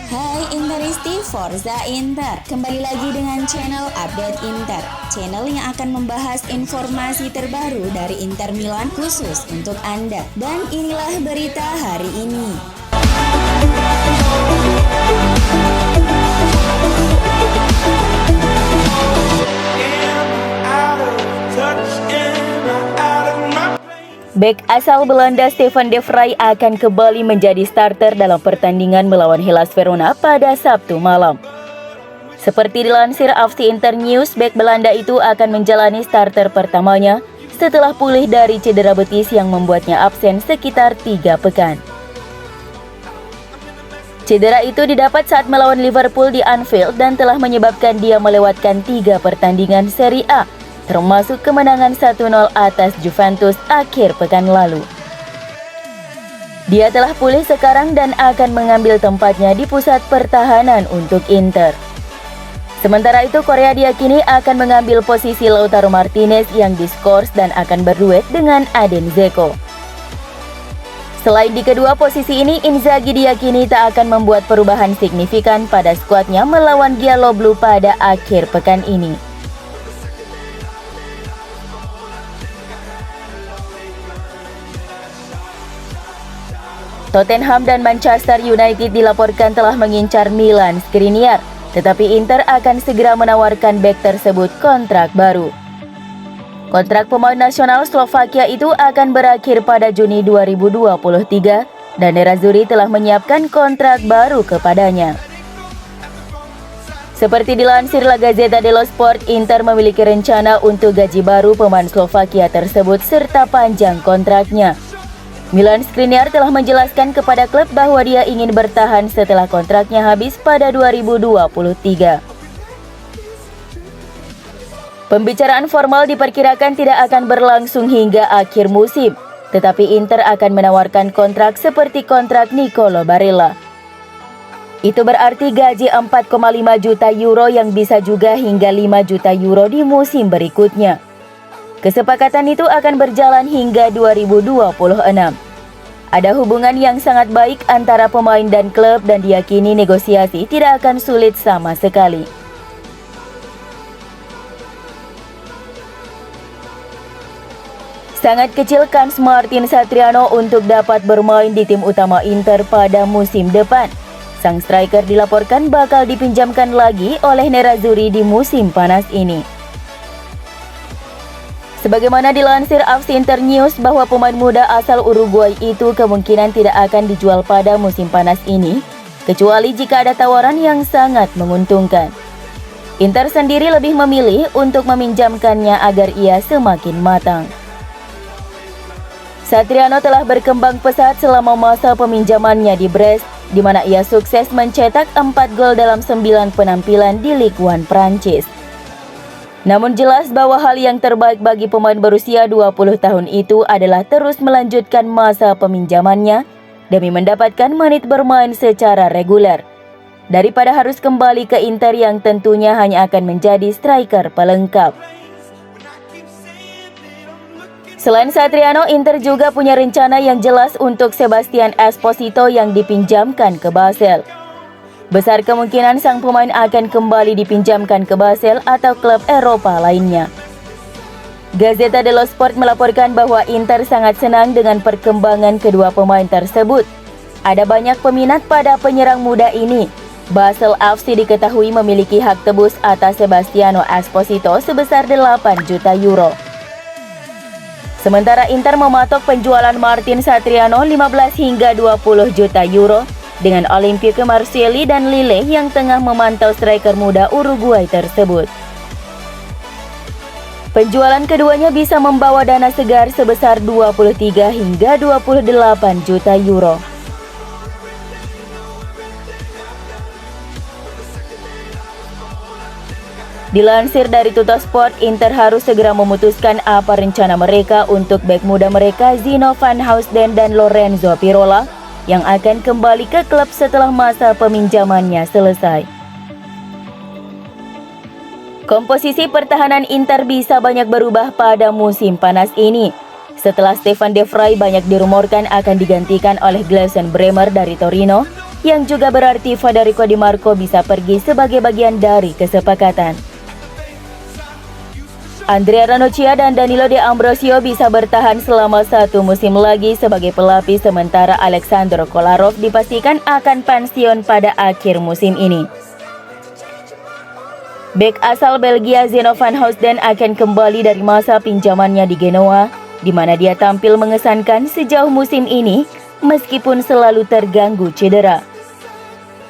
Hai Interisti Forza Inter, kembali lagi dengan channel Update Inter, channel yang akan membahas informasi terbaru dari Inter Milan khusus untuk Anda. Dan inilah berita hari ini. Bek asal Belanda Stefan de Vrij akan kembali menjadi starter dalam pertandingan melawan Hellas Verona pada Sabtu malam. Seperti dilansir AFC Inter News, bek Belanda itu akan menjalani starter pertamanya setelah pulih dari cedera betis yang membuatnya absen sekitar 3 pekan. Cedera itu didapat saat melawan Liverpool di Anfield dan telah menyebabkan dia melewatkan 3 pertandingan Serie A, termasuk kemenangan 1-0 atas Juventus akhir pekan lalu. Dia telah pulih sekarang dan akan mengambil tempatnya di pusat pertahanan untuk Inter. Sementara itu, Korea diyakini akan mengambil posisi Lautaro Martinez yang diskors dan akan berduet dengan Edin Dzeko. Selain di kedua posisi ini, Inzaghi diyakini tak akan membuat perubahan signifikan pada skuadnya melawan Gialloblu pada akhir pekan ini. Tottenham dan Manchester United dilaporkan telah mengincar Milan Skriniar, tetapi Inter akan segera menawarkan bek tersebut kontrak baru. Kontrak pemain nasional Slovakia itu akan berakhir pada Juni 2023 dan Nerazzurri telah menyiapkan kontrak baru kepadanya. Seperti dilansir La Gazzetta dello Sport, Inter memiliki rencana untuk gaji baru pemain Slovakia tersebut serta panjang kontraknya. Milan Skriniar telah menjelaskan kepada klub bahwa dia ingin bertahan setelah kontraknya habis pada 2023. Pembicaraan formal diperkirakan tidak akan berlangsung hingga akhir musim, tetapi Inter akan menawarkan kontrak seperti kontrak Nicolo Barella. Itu berarti gaji 4,5 juta euro yang bisa juga hingga 5 juta euro di musim berikutnya. Kesepakatan itu akan berjalan hingga 2026. Ada hubungan yang sangat baik antara pemain dan klub dan diyakini negosiasi tidak akan sulit sama sekali. Sangat kecil kans Martin Satriano untuk dapat bermain di tim utama Inter pada musim depan. Sang striker dilaporkan bakal dipinjamkan lagi oleh Nerazzurri di musim panas ini. Sebagaimana dilansir AFC Inter News bahwa pemain muda asal Uruguay itu kemungkinan tidak akan dijual pada musim panas ini, kecuali jika ada tawaran yang sangat menguntungkan. Inter sendiri lebih memilih untuk meminjamkannya agar ia semakin matang. Satriano telah berkembang pesat selama masa peminjamannya di Brest, di mana ia sukses mencetak 4 gol dalam 9 penampilan di Ligue 1 Prancis. Namun jelas bahwa hal yang terbaik bagi pemain berusia 20 tahun itu adalah terus melanjutkan masa peminjamannya demi mendapatkan menit bermain secara reguler, daripada harus kembali ke Inter yang tentunya hanya akan menjadi striker pelengkap. Selain Satriano, Inter juga punya rencana yang jelas untuk Sebastian Esposito yang dipinjamkan ke Basel. Besar kemungkinan sang pemain akan kembali dipinjamkan ke Basel atau klub Eropa lainnya. Gazzetta dello Sport melaporkan bahwa Inter sangat senang dengan perkembangan kedua pemain tersebut. Ada banyak peminat pada penyerang muda ini. Basel FC diketahui memiliki hak tebus atas Sebastiano Esposito sebesar 8 juta euro. Sementara Inter mematok penjualan Martin Satriano 15 hingga 20 juta euro dengan Olympique Marseille dan Lille yang tengah memantau striker muda Uruguay tersebut. Penjualan keduanya bisa membawa dana segar sebesar 23 hingga 28 juta euro. Dilansir dari Tuttosport, Inter harus segera memutuskan apa rencana mereka untuk bek muda mereka Zino van Housden dan Lorenzo Pirola yang akan kembali ke klub setelah masa peminjamannya selesai. Komposisi pertahanan Inter bisa banyak berubah pada musim panas ini. setelah Stefan de Vrij banyak dirumorkan akan digantikan oleh Gleison Bremer dari Torino yang juga berarti Federico Di Marco bisa pergi sebagai bagian dari kesepakatan. Andrea Ranocchia dan Danilo De Ambrosio bisa bertahan selama 1 musim lagi sebagai pelapis, sementara Alexander Kolarov dipastikan akan pensiun pada akhir musim ini. Bek asal Belgia Zeno van Housden akan kembali dari masa pinjamannya di Genoa, di mana dia tampil mengesankan sejauh musim ini meskipun selalu terganggu cedera.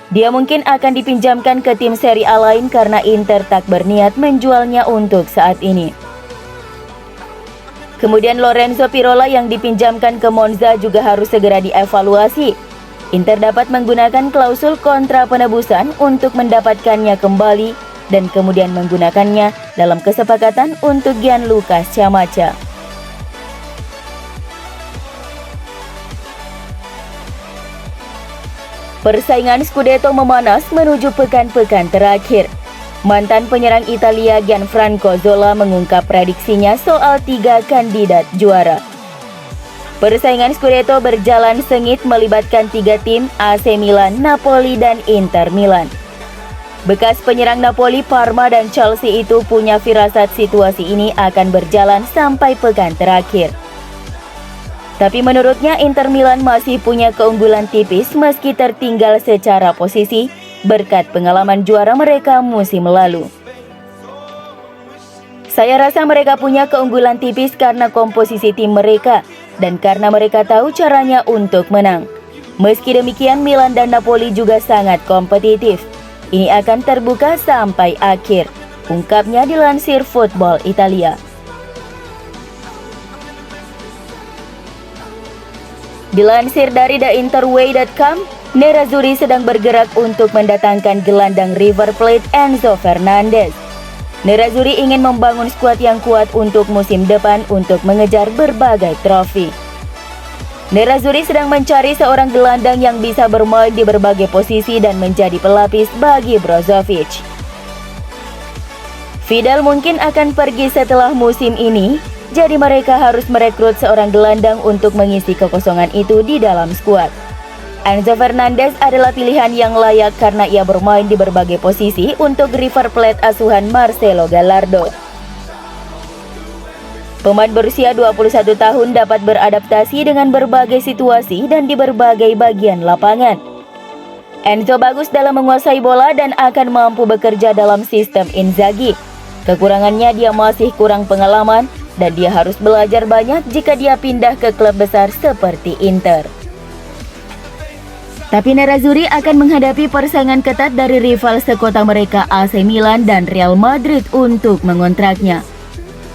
Dia mungkin akan dipinjamkan ke tim Serie A lain karena Inter tak berniat menjualnya untuk saat ini. Kemudian Lorenzo Pirola yang dipinjamkan ke Monza juga harus segera dievaluasi. Inter dapat menggunakan klausul kontra penebusan untuk mendapatkannya kembali dan kemudian menggunakannya dalam kesepakatan untuk Gianluca Scamacca. Persaingan Scudetto memanas menuju pekan-pekan terakhir. Mantan penyerang Italia Gianfranco Zola mengungkap prediksinya soal 3 kandidat juara. Persaingan Scudetto berjalan sengit melibatkan 3 tim, AC Milan, Napoli, dan Inter Milan. Bekas penyerang Napoli, Parma, dan Chelsea itu punya firasat situasi ini akan berjalan sampai pekan terakhir. Tapi menurutnya Inter Milan masih punya keunggulan tipis meski tertinggal secara posisi berkat pengalaman juara mereka musim lalu. Saya rasa mereka punya keunggulan tipis karena komposisi tim mereka dan karena mereka tahu caranya untuk menang. Meski demikian Milan dan Napoli juga sangat kompetitif. Ini akan terbuka sampai akhir, ungkapnya dilansir Football Italia. Dilansir dari theinterway.com, Nerazzurri sedang bergerak untuk mendatangkan gelandang River Plate Enzo Fernandez. Nerazzurri ingin membangun skuad yang kuat untuk musim depan untuk mengejar berbagai trofi. Nerazzurri sedang mencari seorang gelandang yang bisa bermain di berbagai posisi dan menjadi pelapis bagi Brozovic. Vidal mungkin akan pergi setelah musim ini, jadi mereka harus merekrut seorang gelandang untuk mengisi kekosongan itu di dalam skuad. Enzo Fernandez adalah pilihan yang layak karena ia bermain di berbagai posisi untuk River Plate asuhan Marcelo Gallardo. Pemain berusia 21 tahun dapat beradaptasi dengan berbagai situasi dan di berbagai bagian lapangan. Enzo bagus dalam menguasai bola dan akan mampu bekerja dalam sistem Inzaghi. Kekurangannya dia masih kurang pengalaman dan dia harus belajar banyak jika dia pindah ke klub besar seperti Inter. Tapi Nerazzurri akan menghadapi persaingan ketat dari rival sekota mereka AC Milan dan Real Madrid untuk mengontraknya.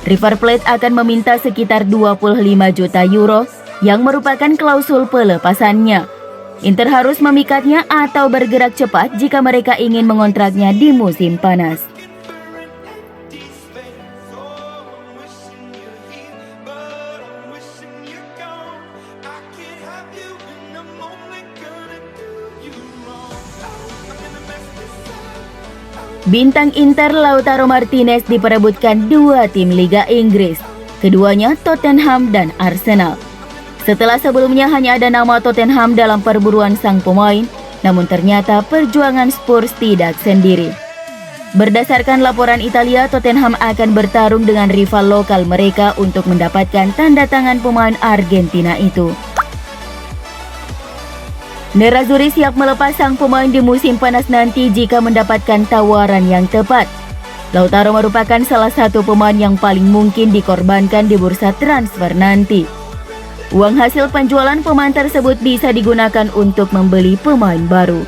River Plate akan meminta sekitar 25 juta euro yang merupakan klausul pelepasannya. Inter harus memikatnya atau bergerak cepat jika mereka ingin mengontraknya di musim panas. Bintang Inter Lautaro Martinez diperebutkan 2 tim Liga Inggris, keduanya Tottenham dan Arsenal. Setelah sebelumnya hanya ada nama Tottenham dalam perburuan sang pemain, namun ternyata perjuangan Spurs tidak sendiri. Berdasarkan laporan Italia, Tottenham akan bertarung dengan rival lokal mereka untuk mendapatkan tanda tangan pemain Argentina itu. Nerazzurri siap melepas sang pemain di musim panas nanti jika mendapatkan tawaran yang tepat. Lautaro merupakan salah satu pemain yang paling mungkin dikorbankan di bursa transfer nanti. Uang hasil penjualan pemain tersebut bisa digunakan untuk membeli pemain baru.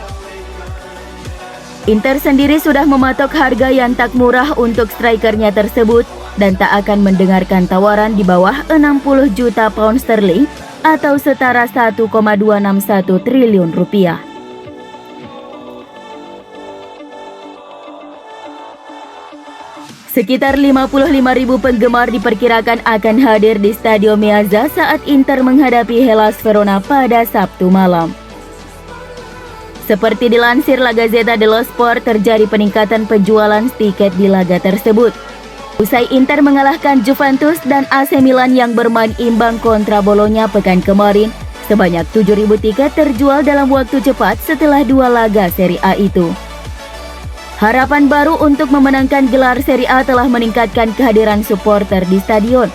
Inter sendiri sudah mematok harga yang tak murah untuk strikernya tersebut dan tak akan mendengarkan tawaran di bawah 60 juta pound sterling atau setara 1,261 triliun rupiah. Sekitar 55.000 penggemar diperkirakan akan hadir di Stadio Meazza saat Inter menghadapi Hellas Verona pada Sabtu malam. Seperti dilansir La Gazzetta dello Sport, terjadi peningkatan penjualan tiket di laga tersebut. Usai Inter mengalahkan Juventus dan AC Milan yang bermain imbang kontra Bologna pekan kemarin, Sebanyak 7.000 tiket terjual dalam waktu cepat setelah 2 laga Serie A itu. Harapan baru untuk memenangkan gelar Serie A telah meningkatkan kehadiran supporter di stadion.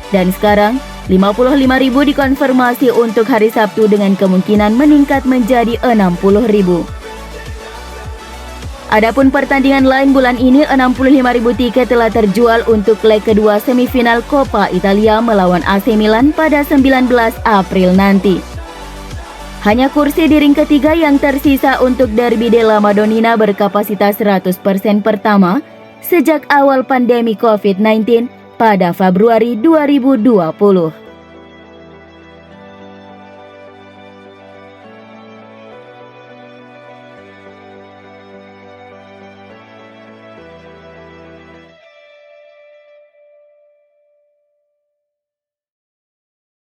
Dan sekarang, 55.000 dikonfirmasi untuk hari Sabtu dengan kemungkinan meningkat menjadi 60.000. Adapun pertandingan lain bulan ini, 65.000 tiket telah terjual untuk leg kedua semifinal Coppa Italia melawan AC Milan pada 19 April nanti. Hanya kursi di ring ketiga yang tersisa untuk Derby della Madonnina berkapasitas 100% pertama sejak awal pandemi COVID-19 pada Februari 2020.